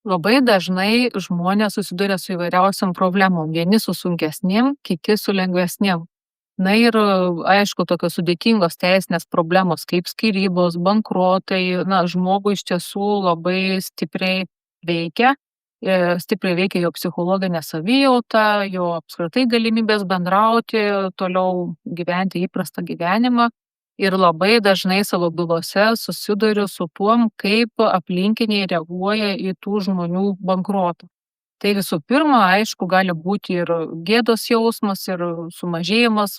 Labai dažnai žmonės susiduria su įvairiausiom problemom. Vieni su sunkesnėm, kiti su lengvesnėm. Na ir aišku, tokios sudėtingos teisinės problemos kaip skyrybos, bankrotai, žmogų iš tiesų labai stipriai veikia jo psichologinę savijautą, jo apskritai galimybės bendrauti, toliau gyventi įprastą gyvenimą. Ir labai dažnai savo bylose susiduriu su tuom, kaip aplinkiniai reaguoja į tų žmonių bankrotą. Tai visų pirma, aišku, gali būti ir gėdos jausmas, ir sumažėjęs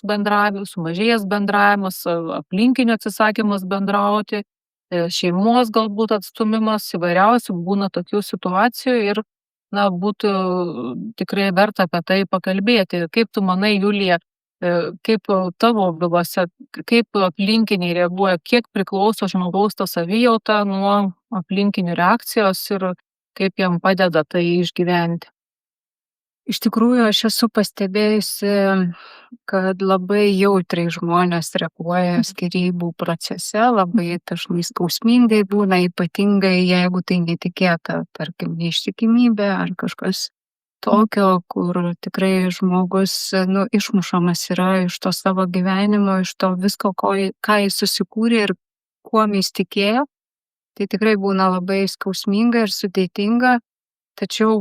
bendravimas, aplinkinių atsisakymas bendrauti, šeimos galbūt atstumimas, įvairiausių būna tokių situacijų ir, būtų tikrai verta apie tai pakalbėti. Kaip tu manai, Julija, kaip tavo bylose, kaip aplinkiniai reaguoja, kiek priklauso žmogaus ta savijauta nuo aplinkinių reakcijos ir kaip jam padeda tai išgyventi? Iš tikrųjų, aš esu pastebėjusi, kad labai jautriai žmonės reaguoja skyrybų procese, labai dažnai skausmingai būna, ypatingai jeigu tai netikėta, tarkim, neištikimybė ar kažkas tokio, kur tikrai žmogus, išmušamas yra iš to savo gyvenimo, iš to visko, ką jis susikūrė ir kuom jis tikėjo. Tai tikrai būna labai skausminga ir sudėtinga. Tačiau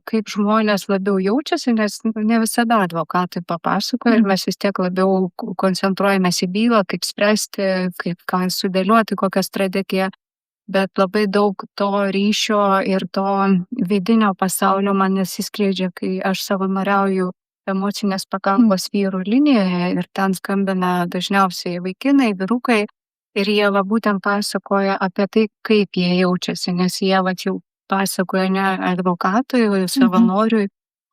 kaip žmonės labiau jaučiasi, nes ne visada advokatai papasakoja ir mes vis tiek labiau koncentruojamės į bylą, kaip spręsti, ką sudėlioti, kokią strategiją. Bet labai daug to ryšio ir to vidinio pasaulio man nesiskleidžia, kai aš savanoriauju emocinės pagalbos vyrų linijoje ir ten skambina dažniausiai vaikinai, vyrukai ir jie būtent pasakoja apie tai, kaip jie jaučiasi, nes jie jau pasakoja ne advokatui, o savanoriui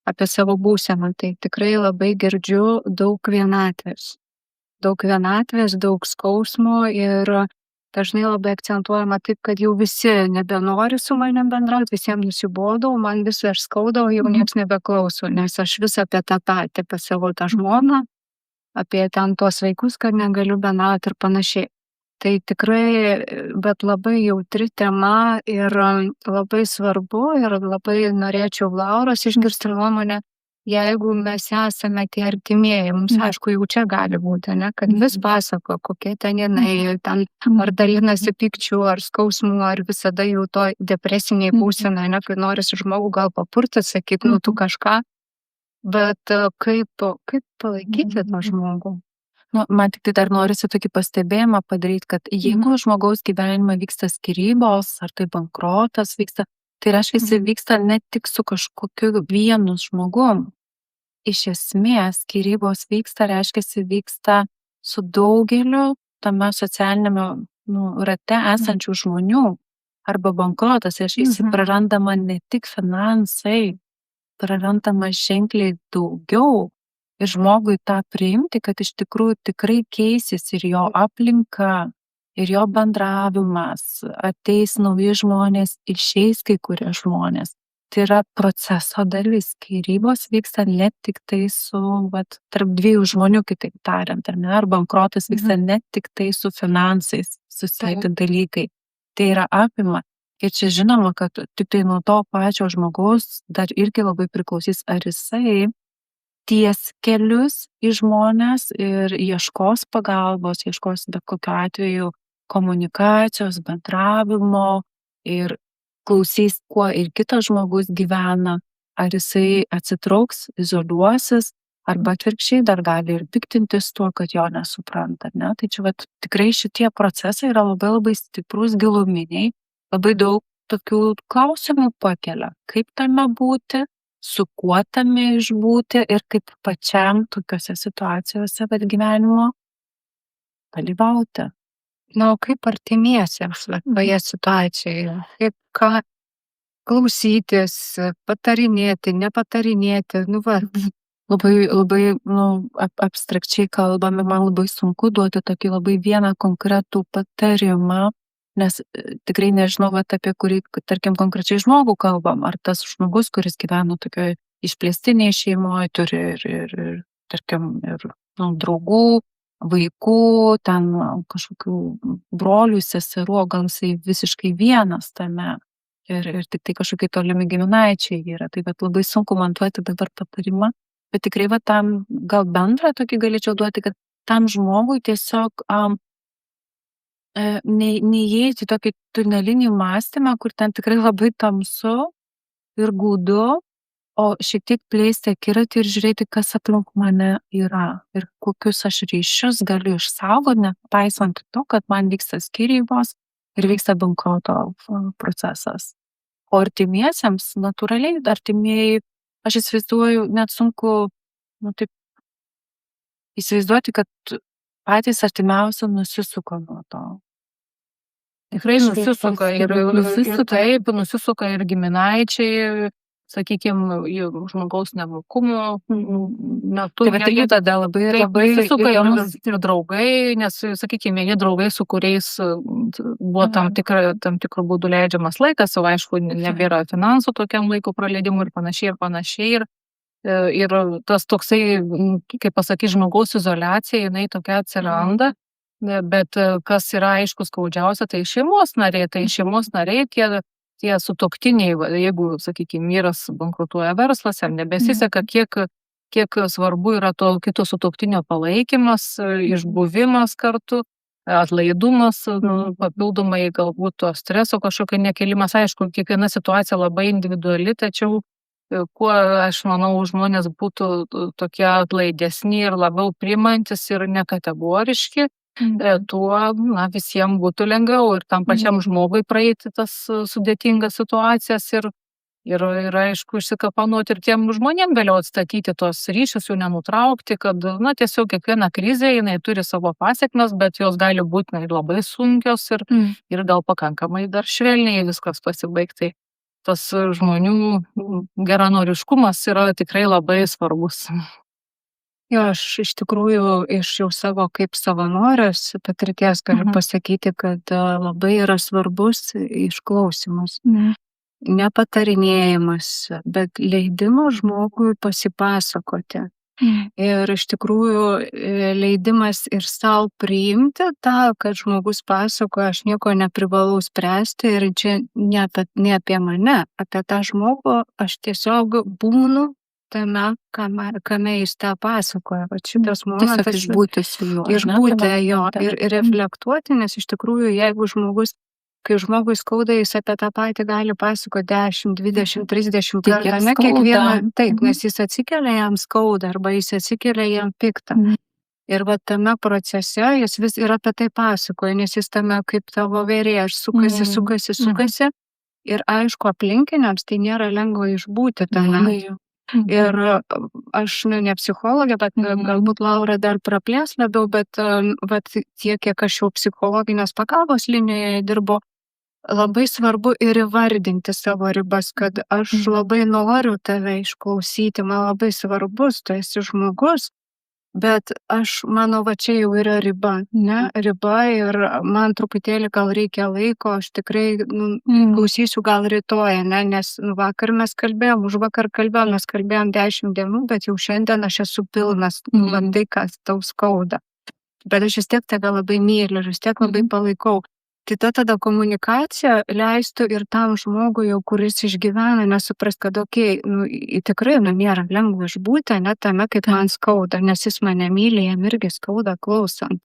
apie savo būseną. Tai tikrai labai girdžiu daug vienatvės. Daug vienatvės, daug skausmo ir dažnai labai akcentuojama taip, kad jau visi nebenori su manim bendrauti, visiems nusibodau, man vis dar skauda, o jau nieks nebeklauso, nes aš vis apie tą patį, apie savo tą žmoną, apie ten tuos vaikus, kad negaliu bendrauti ir panašiai. Tai tikrai, bet labai jautri tema ir labai svarbu ir labai norėčiau Lauros išgirsti nuomonę, jeigu mes esame tie artimieji, mums aišku jau čia gali būti, kad vis pasako, kokie ten jinai, ten ar dalinasi pykčiu, ar skausmu, ar visada jau to depresiniai būsena, kai norisi žmogų gal papurti, sakyti, tu kažką, bet kaip palaikyti tą žmogų? Man tik tai dar norisi tokį pastebėjimą padaryti, kad jeigu žmogaus gyvenime vyksta skyrybos, ar tai bankrotas vyksta, tai reiškia, jis vyksta ne tik su kažkokiu vienu žmogum. Iš esmės, skyrybos vyksta, reiškia, jis vyksta su daugeliu tame socialinėme rate esančių žmonių. Arba bankrotas, reiškia, jis prarandama ne tik finansai, prarandama ženkliai daugiau. Ir žmogui tą priimti, kad iš tikrųjų tikrai keisis ir jo aplinka, ir jo bendravimas, ateis nauji žmonės, išeis kai kurie žmonės. Tai yra proceso dalis. Skyrybos vyksta ne tik tai su, tarp dviejų žmonių, kitaip tariant, ar bankrotas vyksta ne tik tai su finansais susieti dalykai. Tai yra apima. Ir čia žinoma, kad tik tai nuo to pačio žmogaus dar irgi labai priklausys, ar jisai ties kelius į žmonės ir ieškos pagalbos, ieškos bet kokiu atveju komunikacijos, bendravimo ir klausys, kuo ir kitas žmogus gyvena, ar jisai atsitrauks, izoliuosis, arba atvirkščiai dar gali ir piktintis tuo, kad jo nesupranta. Tai čia tikrai šitie procesai yra labai labai stiprus, giluminiai, labai daug tokių klausimų pakelia, kaip tame būti, su kuo tame išbūti ir kaip pačiam tokiose situacijose gyvenimo dalyvauti. O kaip artimiesiems toje situacijoje? Kaip ką klausytis, patarinėti, nepatarinėti? Labai abstrakčiai kalbame, man labai sunku duoti tokį labai vieną konkretų patarimą, nes tikrai nežinau, apie kurį, tarkim, konkrečiai žmogų kalbam, ar tas žmogus, kuris gyvena tokioje išplėstinėje šeimoje, turi ir tarkim, ir draugų, vaikų, ten kažkokių brolių, seserų, gal jisai visiškai vienas tame. ir tik tai kažkokie tolimi giminaičiai yra. Tai bet labai sunku man duoti dabar patarimą, bet tikrai va tam gal bendrą tokį galėčiau duoti, kad tam žmogui tiesiog neįeiti į tokį tunelinį mąstymą, kur ten tikrai labai tamsu ir gūdu, o šiek tiek plėsti akiratį ir žiūrėti, kas aplink mane yra ir kokius aš ryšius galiu išsaugoti, nepaisant to, kad man vyksta skyrybos ir vyksta bankroto procesas. O artimiesiems, natūraliai, artimieji, aš įsivaizduoju, net sunku, taip, įsivaizduoti, kad patys artimiausi nusisuka nuo to. Tikrai nusisuka taip, nusisuka ir giminaičiai, sakykime, žmogaus nemokumo metu. Tai irgi tada labai nusisuka ir draugai, nes, sakykime, jie draugai, su kuriais buvo tam tikrų būdų leidžiamas laikas, o aišku, nebėra finansų tokiam laiko praleidimui ir panašiai. Ir tas toksai, kaip pasakyti, žmogaus izoliacija, jinai tokia atsiranda. Bet kas yra aišku skaudžiausia, tai šeimos nariai, tie sutuoktiniai, jeigu, sakykime, vyras bankrutuoja verslas, ar nebesiseka, kiek svarbu yra to kito sutuoktinio palaikymas, išbuvimas kartu, atlaidumas, papildomai galbūt to streso kažkokio nekelimas. Aišku, kiekviena situacija labai individuali, tačiau kuo, aš manau, žmonės būtų tokie atlaidesni ir labiau priimantis ir nekategoriški, tuo visiems būtų lengviau ir tam pačiam žmogui praeiti tas sudėtingas situacijas ir aišku, išsikapanuoti ir tiem žmonėm vėliau atstatyti tos ryšius, jų nenutraukti, kad, tiesiog kiekviena krizė, jinai turi savo pasekmes, bet jos gali būti labai sunkios ir gal pakankamai dar švelniai viskas pasibaigti. Tas žmonių geranoriškumas yra tikrai labai svarbus. Jo, aš iš tikrųjų iš jau savo kaip savanorės patirties galiu pasakyti, kad labai yra svarbus išklausimas. Nepatarinėjimas, bet leidimo žmogui pasipasakoti. Ir iš tikrųjų leidimas ir savo priimti tą, kad žmogus pasakoja, aš nieko neprivalau spręsti ir čia ne apie mane, apie tą žmogų, aš tiesiog būnu tame, kame jis tą pasakoja. Va šitas momentas išbūti su juo. Išbūti jo ir reflektuoti, nes iš tikrųjų, jeigu kai žmogui skauda, jis apie tą patį gali pasakoti 10, 20, 30 kartų, ne kiekvieną, taip, nes jis atsikelia, jam skauda, arba jis atsikelia, jam pikta. Ir va tame procese jis vis ir apie tai pasakoja, nes jis tame kaip tavo vėrėjas sukasi. Ir aišku, aplinkiniams tai nėra lengva išbūti tame. Ir aš ne psichologė, bet galbūt Laura dar praplės labiau, bet tiek, kiek aš jau psichologinės pagalbos linijoje dirbu, labai svarbu ir įvardinti savo ribas, kad aš labai noriu tave išklausyti, man labai svarbus, tu esi žmogus, bet mano va čia jau yra riba, riba ir man truputėlį gal reikia laiko, aš tikrai klausysiu gal rytoj, nes vakar mes kalbėjom, užvakar kalbėjom, mes kalbėjom 10 dienų, bet jau šiandien aš esu pilnas, tai, kas tau skauda. Bet aš vis tiek tave labai myliu ir vis tiek labai palaikau. Tai tada komunikacija leistų ir tam žmogui, jau kuris išgyvena, nesupras, kad tikrai nėra lengva išbūti, tame, kaip man skauda, nes jis mane myli, jam irgi skauda klausant.